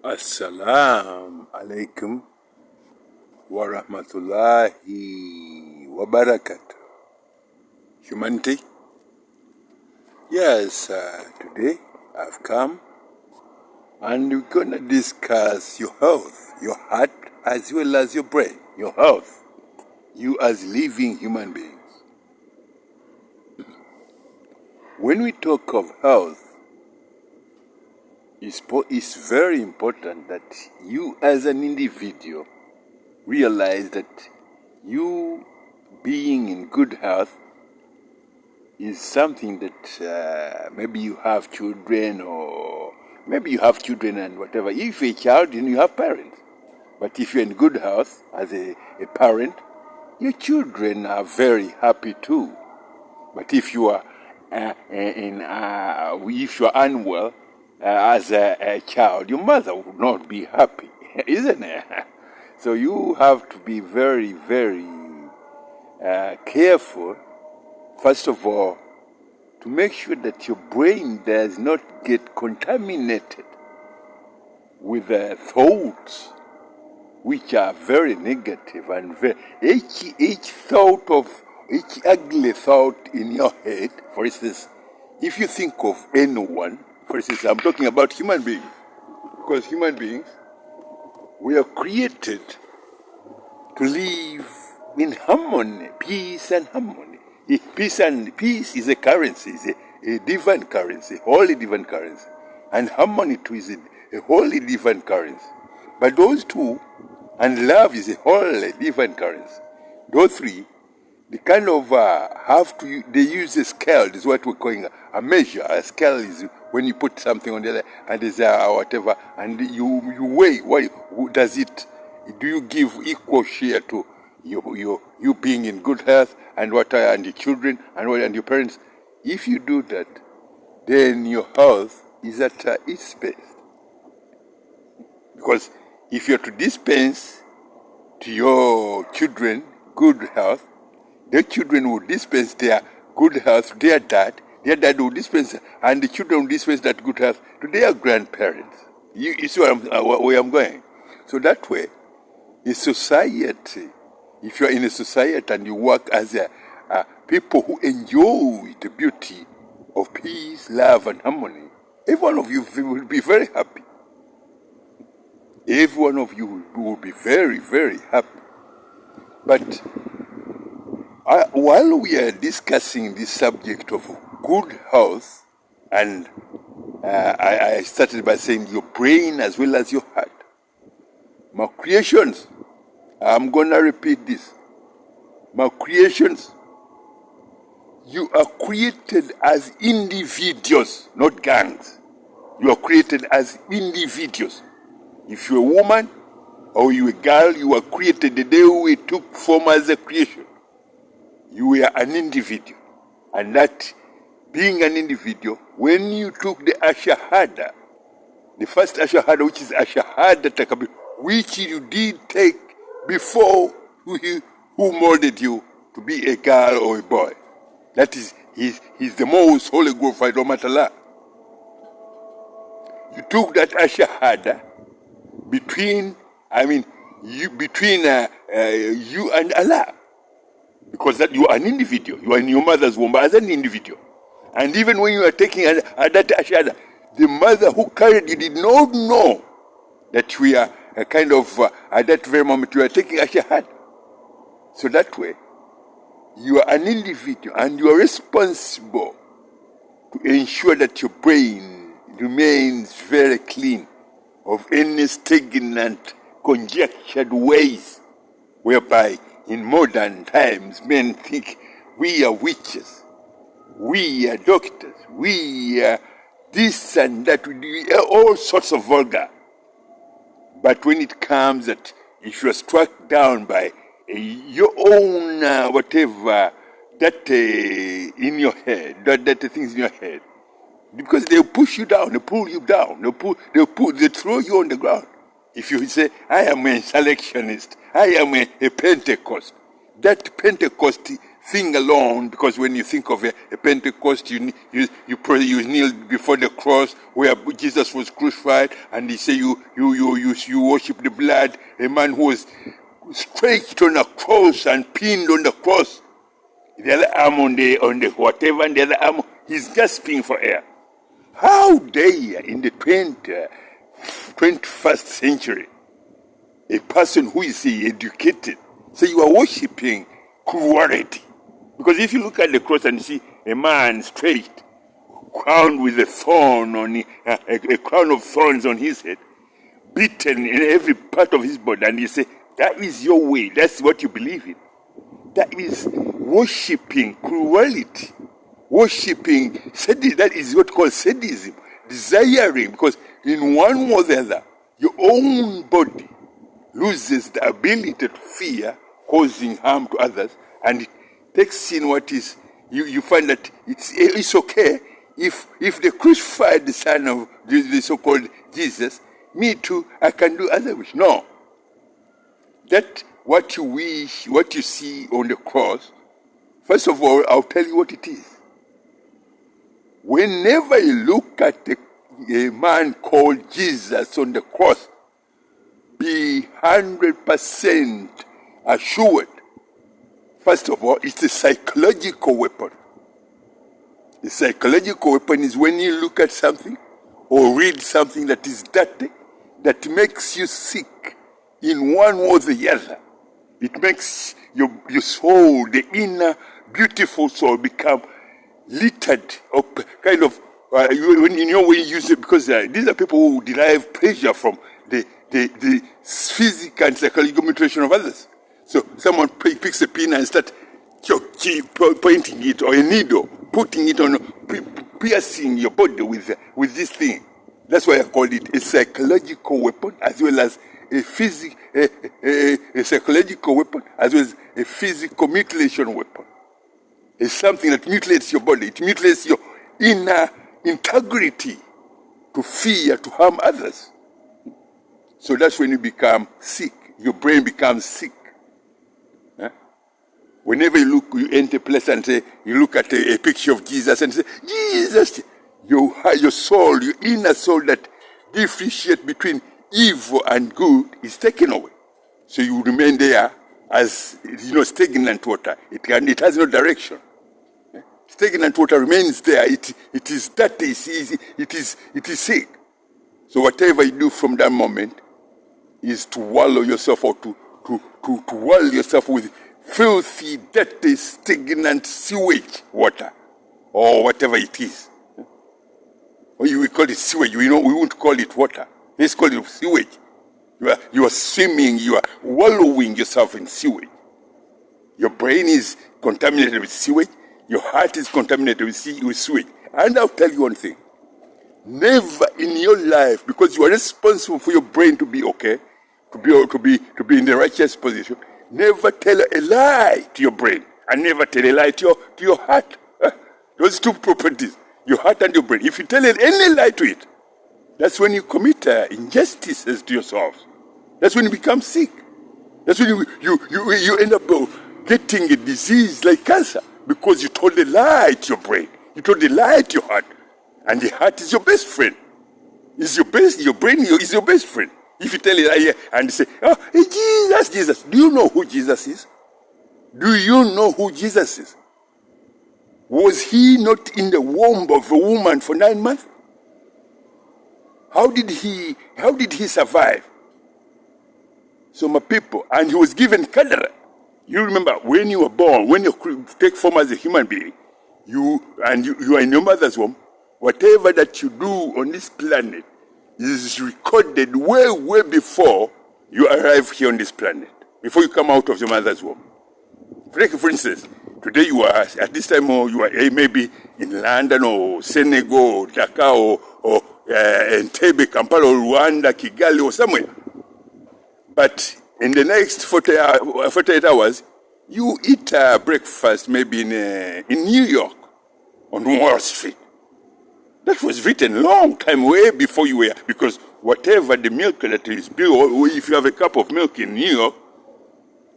Assalamu alaikum wa rahmatullahi wa barakatuh. Humanity? Yes, today I've come and we're gonna discuss your health, your heart, as well as your brain, your health, you as living human beings. When we talk of health, it's very important that you as an individual realize that you being in good health is something that maybe you have children, or maybe you have children and whatever. If you're a child, then you have parents. But if you're in good health as a parent, your children are very happy too. But if you are if you are unwell as a child, your mother would not be happy, isn't it? So you have to be very, very careful, first of all, to make sure that your brain does not get contaminated with thoughts which are very negative and each thought of each ugly thought in your head. For instance, if you think of anyone, for instance, I'm talking about human beings, because human beings, we are created to live in harmony, peace and harmony. Peace is a currency, is a divine currency, holy divine currency. And harmony too is a holy divine currency. But those two, and love is a holy divine currency. Those three, they kind of they use a scale, is what we're calling a measure. A scale is when you put something on the other, and there's whatever, and you weigh, do you give equal share to you being in good health and and your children and your parents? If you do that, then your health is at its best. Because if you're to dispense to your children good health, their children will dispense their good health to their dad will dispense, and the children will dispense that good health to their grandparents. You see where I'm going? So that way, a society, if you're in a society and you work as people who enjoy the beauty of peace, love, and harmony, every one of you will be very happy. Every one of you will be very, very happy. But while we are discussing this subject of good health, and I started by saying your brain as well as your heart, my creations, I'm going to repeat this. My creations, you are created as individuals, not gangs. You are created as individuals. If you're a woman or you're a girl, you are created the day we took form as a creation. You were an individual. And that being an individual, when you took the Ashahada, the first Ashahada, which is Ashahada Takabir, which you did take before who molded you to be a girl or a boy. That is, he's the most holy glorified Allah. You took that Ashahada between you and Allah. Because that you are an individual. You are in your mother's womb as an individual. And even when you are taking that Ashahada, the mother who carried you did not know that we are at that very moment you are taking Ashahada. So that way, you are an individual and you are responsible to ensure that your brain remains very clean of any stagnant, conjectured ways whereby in modern times men think we are witches, we are doctors, we are this and that, we are all sorts of vulgar. But when it comes that if you are struck down by your own whatever that in your head, that things in your head, because they'll push you down, they pull you down, they throw you on the ground. If you say, I am a selectionist, I am a Pentecost, that Pentecost thing alone, because when you think of a Pentecost, you kneel before the cross where Jesus was crucified, and they say you worship the blood, a man who was stretched on a cross and pinned on the cross, the other arm on the whatever, and the other arm, he's gasping for air. How dare in the 21st century a person who is educated say you are worshipping cruelty? Because if you look at the cross and see a man stretched, crowned with a thorn on a crown of thorns on his head, beaten in every part of his body, and you say that is your way, that's what you believe in. That is worshipping cruelty, worshipping sadism. That is what called sadism, desiring, because in one way or the other, your own body loses the ability to fear causing harm to others, and it takes in what is, you find that it's okay if they crucified the son of the so-called Jesus, me too, I can do other wish. No. That what you wish, what you see on the cross, first of all, I'll tell you what it is. Whenever you look at a man called Jesus on the cross, be 100% assured. First of all, it's a psychological weapon. A psychological weapon is when you look at something or read something that is dirty, that makes you sick in one way or the other. It makes your soul, the inner beautiful soul, become littered or kind of, when you know when you use it, because these are people who derive pleasure from the physical and psychological mutilation of others. So someone picks a pin and starts pointing it, or a needle, putting it on, piercing your body with this thing. That's why I call it a psychological weapon, as well as a psychological weapon, as well as a physical mutilation weapon. It's something that mutilates your body. It mutilates your inner integrity to fear, to harm others. So that's when you become sick. Your brain becomes sick. Whenever you enter a place and say, you look at a picture of Jesus and say, Jesus, your soul, your inner soul that differentiates between evil and good is taken away. So you remain there as, stagnant water. It has no direction. Stagnant water remains there. It is dirty. It is sick. So whatever you do from that moment is to wallow yourself, or to wallow yourself with filthy, dirty, stagnant sewage water, or whatever it is. Or we call it sewage. We won't call it water. Let's call it sewage. You are swimming. You are wallowing yourself in sewage. Your brain is contaminated with sewage. Your heart is contaminated with sewage. And I'll tell you one thing. Never in your life, because you are responsible for your brain to be okay, to be in the righteous position, never tell a lie to your brain, and never tell a lie to your heart. Those two properties, your heart and your brain. If you tell any lie to it, that's when you commit injustices to yourself. That's when you become sick. That's when you end up getting a disease like cancer, because you told a lie to your brain. You told a lie to your heart. And the heart is your best friend. Your brain is your best friend. If you tell a lie and say, oh, hey, Jesus. Do you know who Jesus is? Do you know who Jesus is? Was he not in the womb of a woman for 9 months? How did he survive? So my people, and he was given kadara. You remember, when you were born, when you take form as a human being, you are in your mother's womb, whatever that you do on this planet is recorded way before you arrive here on this planet, before you come out of your mother's womb. For instance, today you are, at this time, you are maybe in London or Senegal or Dakar or Entebbe, Kampala or Rwanda, Kigali or somewhere. But in the next 48 hours, you eat breakfast maybe in New York on Wall Street. That was written long time, way before you were, because whatever the milk that is built, or if you have a cup of milk in New York,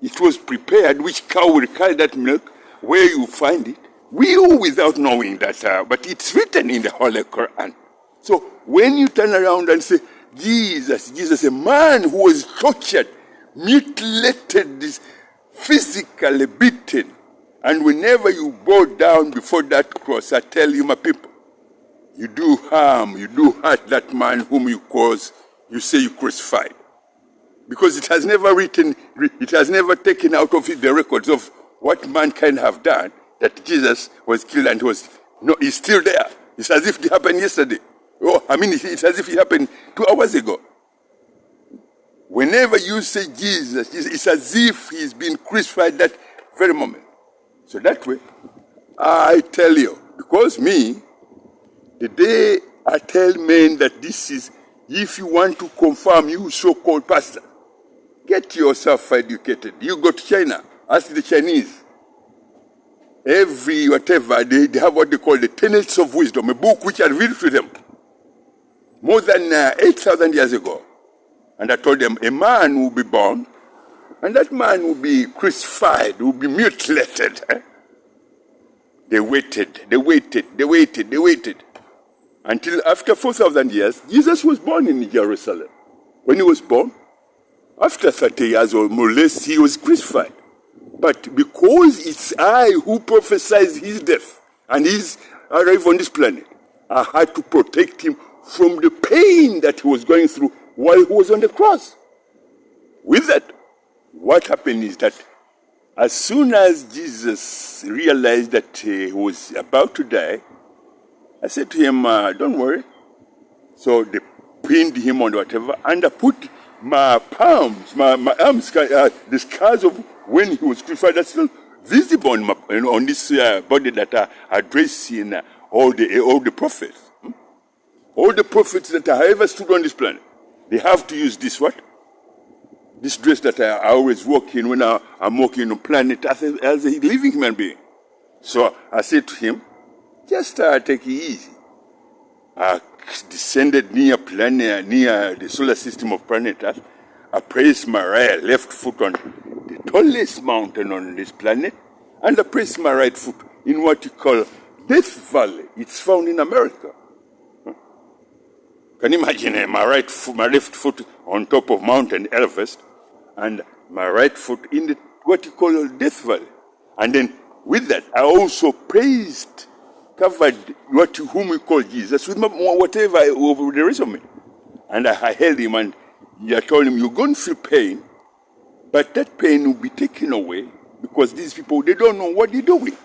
it was prepared, which cow will carry that milk where you find it, we without knowing that, but it's written in the Holy Quran. So when you turn around and say, Jesus, a man who was tortured, mutilated, physically beaten, and whenever you bow down before that cross, I tell you, my people, you do harm, you do hurt that man whom you say you crucified. Because it has never taken out of it the records of what mankind have done, that Jesus was killed and he's still there. It's as if it happened yesterday. It's as if it happened 2 hours ago. Whenever you say Jesus, it's as if he's been crucified that very moment. So that way, I tell you, because me, the day I tell men that this is, if you want to confirm, you so-called pastor, get yourself educated. You go to China, ask the Chinese. Every whatever, they have what they call the Tenets of Wisdom, a book which I revealed to them more than 8,000 years ago. And I told them a man will be born, and that man will be crucified, will be mutilated. They waited. Until after 4,000 years, Jesus was born in Jerusalem. When he was born, after 30 years or more or less, he was crucified. But because it's I who prophesied his death and his arrival on this planet, I had to protect him from the pain that he was going through while he was on the cross. With that, what happened is that as soon as Jesus realized that he was about to die, I said to him, don't worry. So they pinned him on whatever, and I put my palms, my arms, the scars of when he was crucified are still visible on this body that are dressed in all the prophets. All the prophets that have ever stood on this planet, they have to use this what? This dress that I always walk in when I'm walking on the planet as a living human being. So I said to him, just take it easy. I descended near the solar system of planet Earth. I placed my left foot on the tallest mountain on this planet, and I placed my right foot in what you call Death Valley. It's found in America. Can you imagine my left foot on top of Mountain Everest, and my right foot in what you call Death Valley? And then with that, I also covered whom we call Jesus with whatever over the rest of me. And I held him and I told him, you're going to feel pain, but that pain will be taken away because these people, they don't know what they're doing.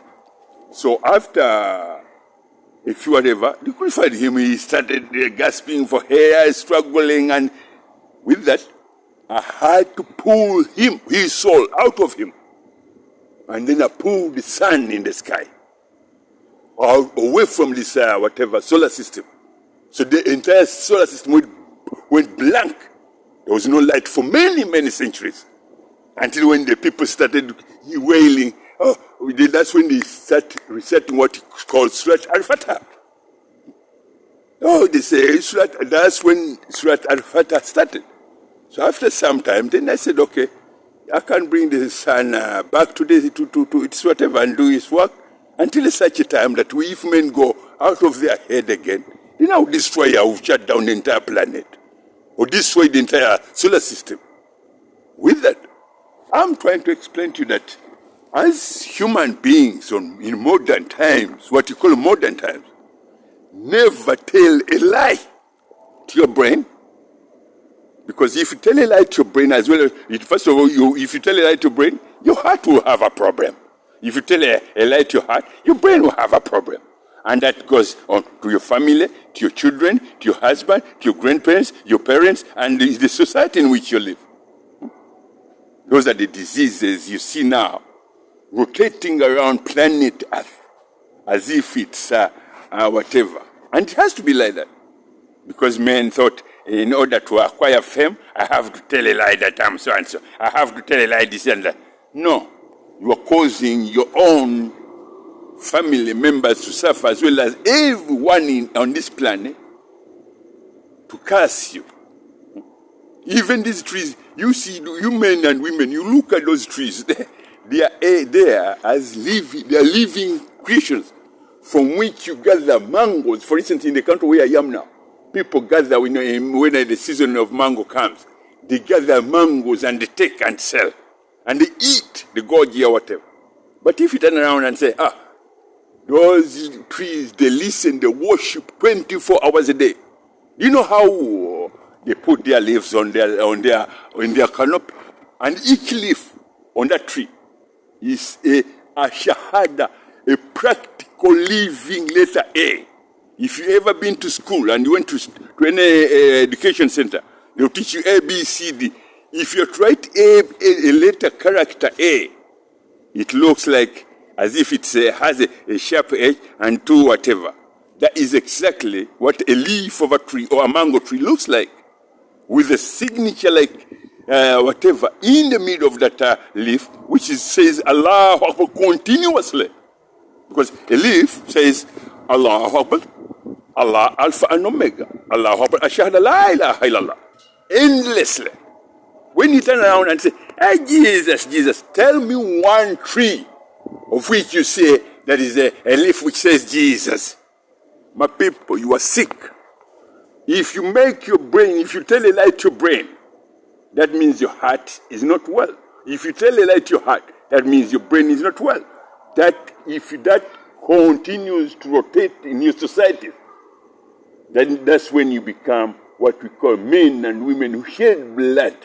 So after a few whatever, they crucified him. He started gasping for air, struggling, and with that, I had to pull his soul out of him. And then I pulled the sun in the sky away from this solar system. So the entire solar system went blank. There was no light for many, many centuries. Until when the people started wailing, that's when they start reciting what is called Surat Al-Fatah. They say that's when Surat Al-Fatah started. So after some time, then I said, okay, I can bring the sun back to its whatever and do its work until such a time that if men go out of their head again, then I will destroy, I will shut down the entire planet or destroy the entire solar system. With that, I'm trying to explain to you that as human beings in modern times, what you call modern times, never tell a lie to your brain. Because if you tell a lie to your brain as well, first of all, if you tell a lie to your brain, your heart will have a problem. If you tell a lie to your heart, your brain will have a problem. And that goes on to your family, to your children, to your husband, to your grandparents, your parents, and the society in which you live. Those are the diseases you see now rotating around planet Earth as if it's whatever. And it has to be like that. Because men thought, in order to acquire fame, I have to tell a lie that I'm so and so. I have to tell a lie this and that. No. You are causing your own family members to suffer as well as everyone on this planet to curse you. Even these trees, you see, you men and women, you look at those trees, They are there as they are living creatures from which you gather mangoes. For instance, in the country where I am now, people gather when the season of mango comes. They gather mangoes and they take and sell. And they eat the goji or whatever. But if you turn around and say, those trees, they listen, they worship 24 hours a day. You know how they put their leaves on their canopy? And each leaf on that tree is a shahada, a practical living letter A. If you ever been to school and you went to any education center, they'll teach you A, B, C, D. If you write a letter character A, it looks like as if it has a sharp edge and two whatever. That is exactly what a leaf of a tree or a mango tree looks like, with a signature like whatever in the middle of that leaf, which says Allah Akbar continuously. Because a leaf says Allah Akbar, Allah Alpha and Omega, Allah Akbar, Ashhadu la ilaha illallah, endlessly. When you turn around and say, hey Jesus, tell me one tree of which you say that is a leaf which says Jesus. My people, you are sick. If you make your brain, if you tell a lie to your brain, that means your heart is not well. If you tell a lie to your heart, that means your brain is not well. That if that continues to rotate in your society, then that's when you become what we call men and women who shed blood,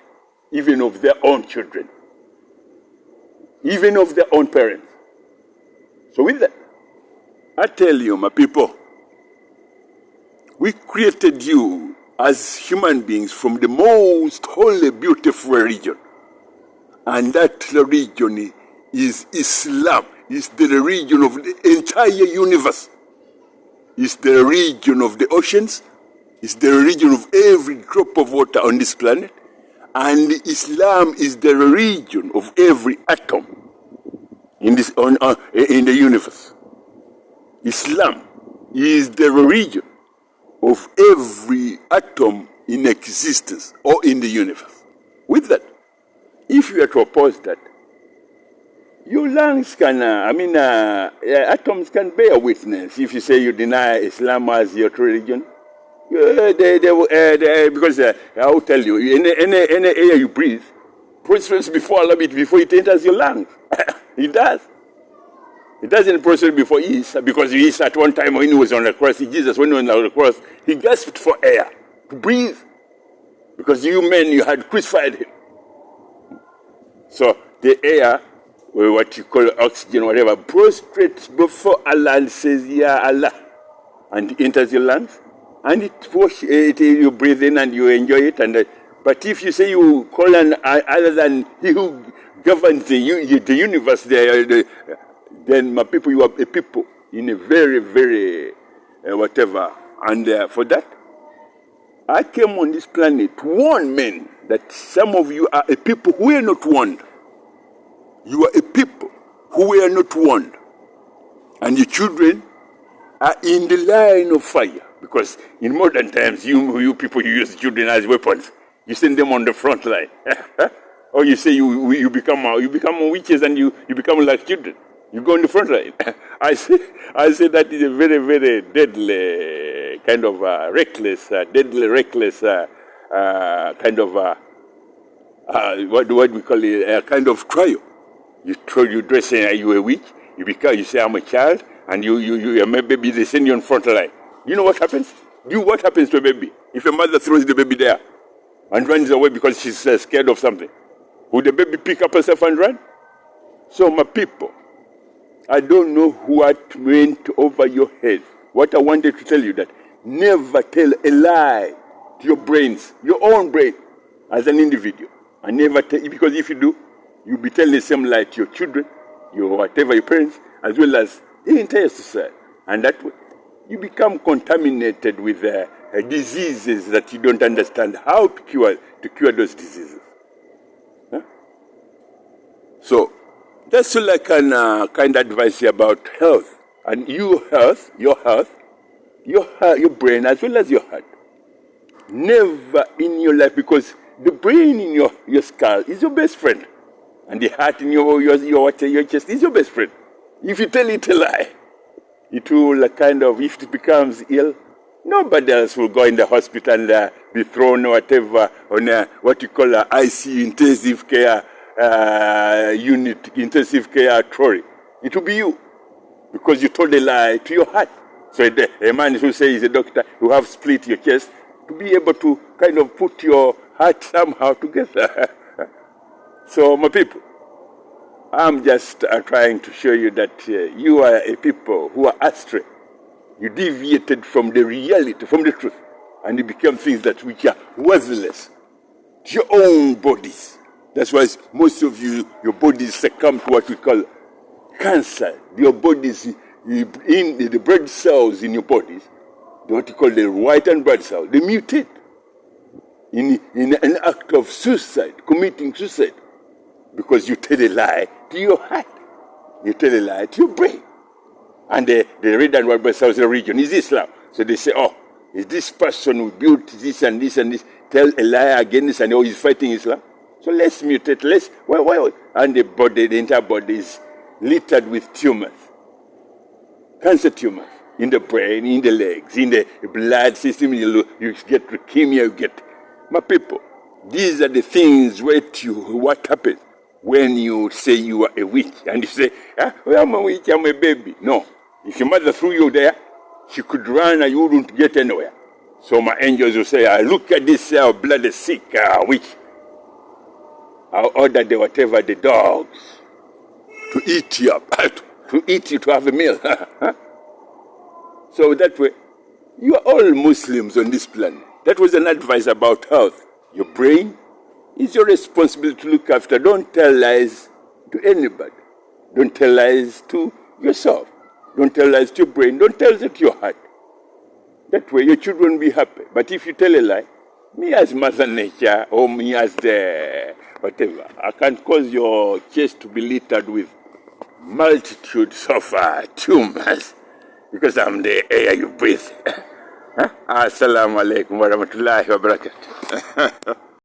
even of their own children, even of their own parents. So with that, I tell you, my people, we created you as human beings from the most holy, beautiful religion. And that religion is Islam. It's the religion of the entire universe. It's the religion of the oceans. It's the religion of every drop of water on this planet. And Islam is the religion of every atom in the universe. Islam is the religion of every atom in existence or in the universe. With that, if you are to oppose that, your lungs can, atoms can bear witness. If you say you deny Islam as your true religion, because I will tell you, any air you breathe, prostrates before Allah before it enters your lungs. It does. It doesn't prostrate before Isa, because Isa at one time when he was on the cross, Jesus when he was on the cross, he gasped for air to breathe, because you men, you had crucified him. So the air, or what you call oxygen, whatever, prostrates before Allah and says, Ya Allah, and it enters your lungs, and you breathe in and you enjoy it. But if you say you call on other than He who governs the universe, then my people, you are a people in a very, very whatever. And for that, I came on this planet to warn men that some of you are a people who are not warned. You are a people who are not warned. And your children are in the line of fire. Because in modern times, you people, you use children as weapons. You send them on the front line. Or you say you become witches and you become like children. You go on the front line. I say that is a very, very deadly kind of reckless kind of what do we call it? A kind of trial. You dress saying you a witch. You say I'm a child, and you may baby. They send you on front line. You know what happens? What happens to a baby if a mother throws the baby there and runs away because she's scared of something? Would the baby pick up herself and run? So my people, I don't know what went over your head. What I wanted to tell you that never tell a lie to your brains, your own brain, as an individual. And never tell, because if you do, you'll be telling the same lie to your children, your parents, as well as the entire society. And that way, you become contaminated with diseases that you don't understand how to cure those diseases. Huh? So, that's like an kind advice about health. And your brain as well as your heart. Never in your life, because the brain in your skull is your best friend. And the heart in your chest is your best friend. If you tell it a lie, it will if it becomes ill, nobody else will go in the hospital and be thrown or whatever on what you call a ICU, intensive care unit, intensive care trolley. It will be you, because you told a lie to your heart. So a man who says, a doctor, who have split your chest, to be able to put your heart somehow together. So, my people, I'm just trying to show you that you are a people who are astray. You deviated from the reality, from the truth, and you become things which are worthless to your own bodies. That's why most of you, your bodies succumb to what we call cancer. Your bodies, in the blood cells in your bodies, what you call the white and blood cells, they mutate in an act of suicide, committing suicide, because you tell a lie to your heart. You tell a lie to your brain. And the red and white blood cells region is Islam. So they say, oh, is this person who built this and this and this, tell a lie against and he's fighting Islam? So let's mutate, why? And the entire body is littered with tumors, cancer tumors, in the brain, in the legs, in the blood system. You get leukemia, you get... My people, these are the things what happens when you say you are a witch. And you say, well, I'm a witch, I'm a baby. No. If your mother threw you there, she could run and you wouldn't get anywhere. So my angels will say, look at this bloody sick witch. I'll order whatever the dogs to eat you up, to eat you, to have a meal. So that way, you are all Muslims on this planet. That was an advice about health. Your brain is your responsibility to look after. Don't tell lies to anybody. Don't tell lies to yourself. Don't tell lies to your brain. Don't tell it to your heart. That way, your children will be happy. But if you tell a lie, me as Mother Nature, or me as the whatever, I can cause your chest to be littered with multitudes of tumors, because I'm the air you breathe. Assalamu alaikum wa rahmatullahi wa barakatuh.